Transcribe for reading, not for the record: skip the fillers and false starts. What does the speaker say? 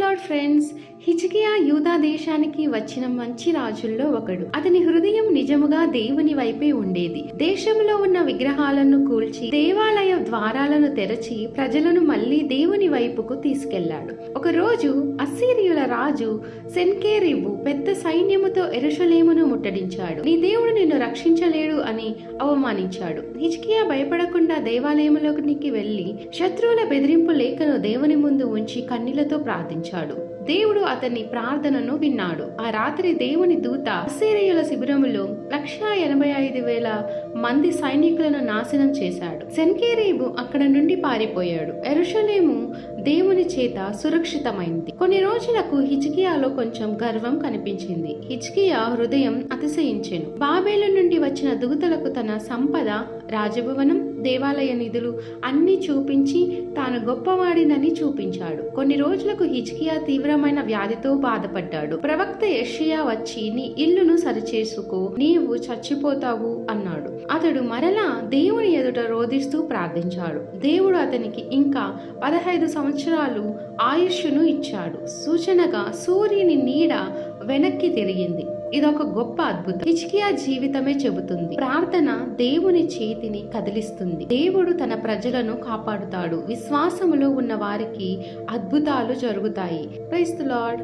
Lord friends, హిజ్కియా యూదా దేశానికి వచ్చిన మంచి రాజుల్లో ఒకడు. అతని హృదయం నిజముగా దేవుని వైపే ఉండేది. దేశంలో ఉన్న విగ్రహాలను కూల్చి దేవాలయ ద్వారాలను తెరచి ప్రజలను మళ్లీ దేవుని వైపుకు తీసుకెళ్లాడు. ఒక రోజు అస్సీరియుల రాజు సెన్కేరీబు పెద్ద సైన్యముతో యెరూషలేమును ముట్టడించాడు. నీ దేవుడు నిన్ను రక్షించలేడు అని అవమానించాడు. హిజ్కియా భయపడకుండా దేవాలయంలోకి వెళ్లి శత్రువుల బెదిరింపు లేఖను దేవుని ముందు ఉంచి కన్నీళ్లతో ప్రార్థించాడు. దేవుడు అతని ప్రార్థనను విన్నాడు. ఆ రాత్రి దేవుని దూత అస్సీరియుల శిబిరములో 185,000 మంది సైనికులను నాశనం చేశాడు. సెన్కేరీబు అక్కడ నుండి పారిపోయాడు. యెరూషలేము దేవుని చేత సురక్షితమైంది. కొన్ని రోజులకు హిజ్కియాలో కొంచెం గర్వం కనిపించింది. హిజ్కియా హృదయం అతిశయించెను. బాబేలు నుండి వచ్చిన దూతలకు తన సంపద, రాజభవనం, దేవాలయ నిధులు అన్ని చూపించి తాను గొప్పవాడినని చూపించాడు. కొన్ని రోజులకు హిజ్కియా తీవ్రమైన వ్యాధితో బాధపడ్డాడు. ప్రవక్త యెషయా వచ్చి, నీ ఇల్లును సరిచేసుకో, నీవు చచ్చిపోతావు అన్నాడు. అతడు మరలా దేవుని ఎదుట రోదిస్తూ ప్రార్థించాడు. దేవుడు అతనికి ఇంకా 15 సంవత్సరాలు ఆయుష్ను ఇచ్చాడు. సూచనగా సూర్యుని నీడ వెనక్కి తిరిగింది. ఇదొక గొప్ప అద్భుతం. హిజ్కియా జీవితమే చెబుతుంది. ప్రార్థన దేవుని చేతిని కదిలిస్తుంది. దేవుడు తన ప్రజలను కాపాడుతాడు. విశ్వాసములో ఉన్న వారికి అద్భుతాలు జరుగుతాయి. Praise the lord.